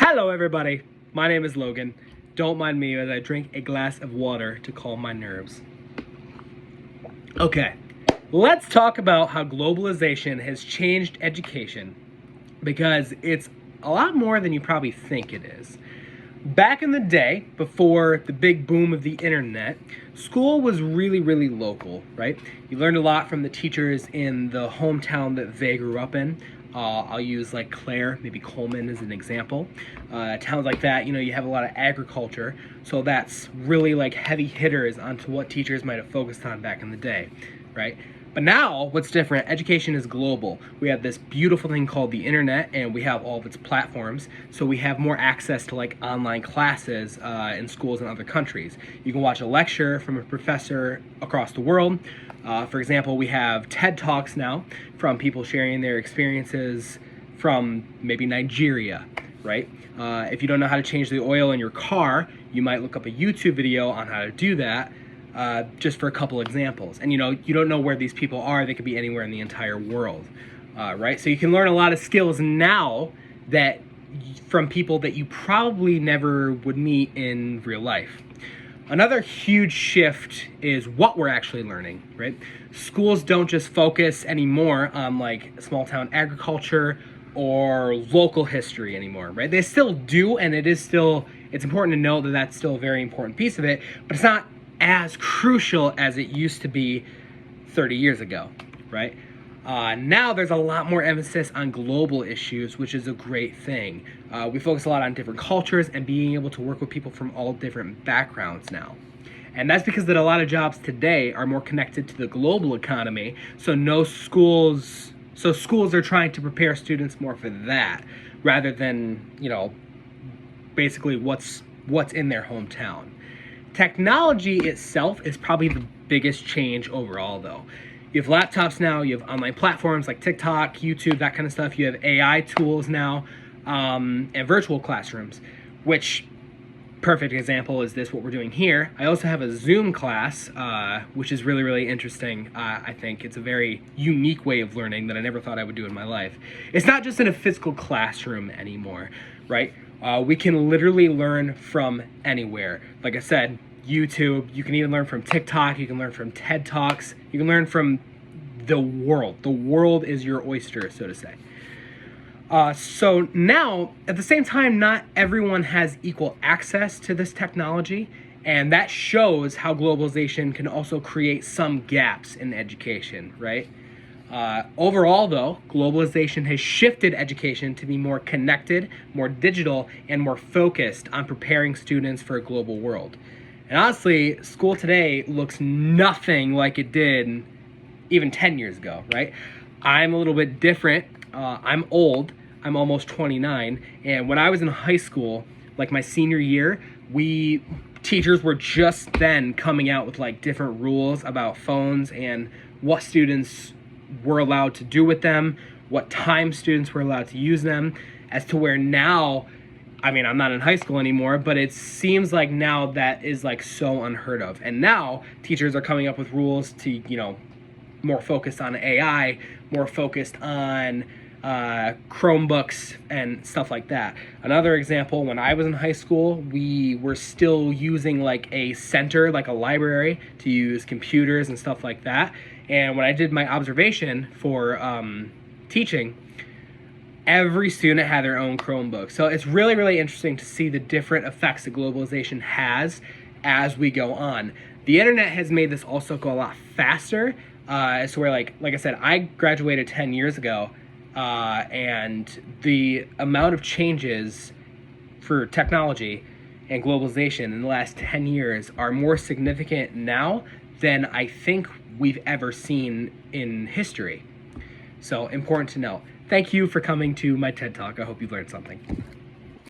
Hello everybody, my name is Logan. Don't mind me as I drink a glass of water to calm my nerves. Okay, let's talk about how globalization has changed education, because it's a lot more than you probably think it is. Back in the day, before the big boom of the internet, school was really local, right? You learned a lot from the teachers in the hometown that they grew up in. I'll use like Claire, maybe Coleman as an example. Towns like that, you have a lot of agriculture, so that's really like heavy hitters onto what teachers might have focused on back in the day, right? But now, what's different, education is global. We have this beautiful thing called the internet, and we have all of its platforms, so we have more access to like online classes in schools in other countries. You can watch a lecture from a professor across the world. For example, we have TED Talks now from people sharing their experiences from maybe Nigeria, right? If you don't know how to change the oil in your car, you might look up a YouTube video on how to do that. Just for a couple examples. And you don't know where these people are. They could be anywhere in the entire world, right? So you can learn a lot of skills now that from people that you probably never would meet in real life. Another huge shift is what we're actually learning, right? Schools don't just focus anymore on like small town agriculture or local history anymore, right? They still do, and it's important to note that that's still a very important piece of it, but it's not as crucial as it used to be 30 years ago, right? Now there's a lot more emphasis on global issues, which is a great thing. We focus a lot on different cultures and being able to work with people from all different backgrounds now. And that's because that a lot of jobs today are more connected to the global economy, so schools are trying to prepare students more for that, rather than, basically what's in their hometown. Technology itself is probably the biggest change overall, though. You have laptops now, you have online platforms like TikTok, YouTube, that kind of stuff. You have AI tools now, and virtual classrooms, which, perfect example is what we're doing here. I also have a Zoom class, which is really interesting. I think it's a very unique way of learning that I never thought I would do in my life. It's not just in a physical classroom anymore, right? We can literally learn from anywhere. Like I said, YouTube, you can even learn from TikTok, you can learn from TED Talks, you can learn from the world. The world is your oyster, so to say. So now, at the same time, not everyone has equal access to this technology, and that shows how globalization can also create some gaps in education, right? Overall, though, globalization has shifted education to be more connected, more digital, and more focused on preparing students for a global world. And honestly, school today looks nothing like it did even 10 years ago, right? I'm a little bit different. I'm old. I'm almost 29. And when I was in high school, like my senior year, teachers were just then coming out with like different rules about phones and what students were allowed to do with them, what time students were allowed to use them, as to where now, I'm not in high school anymore, but it seems like now that is like so unheard of. And now teachers are coming up with rules to, more focused on AI, more focused on Chromebooks and stuff like that. Another example, when I was in high school, we were still using like a center, like a library, to use computers and stuff like that. And when I did my observation for teaching, every student had their own Chromebook. So it's really interesting to see the different effects that globalization has as we go on. The internet has made this also go a lot faster. So where like I said, I graduated 10 years ago, and the amount of changes for technology and globalization in the last 10 years are more significant now than I think we've ever seen in history. So important to know. Thank you for coming to my TED Talk. I hope you learned something.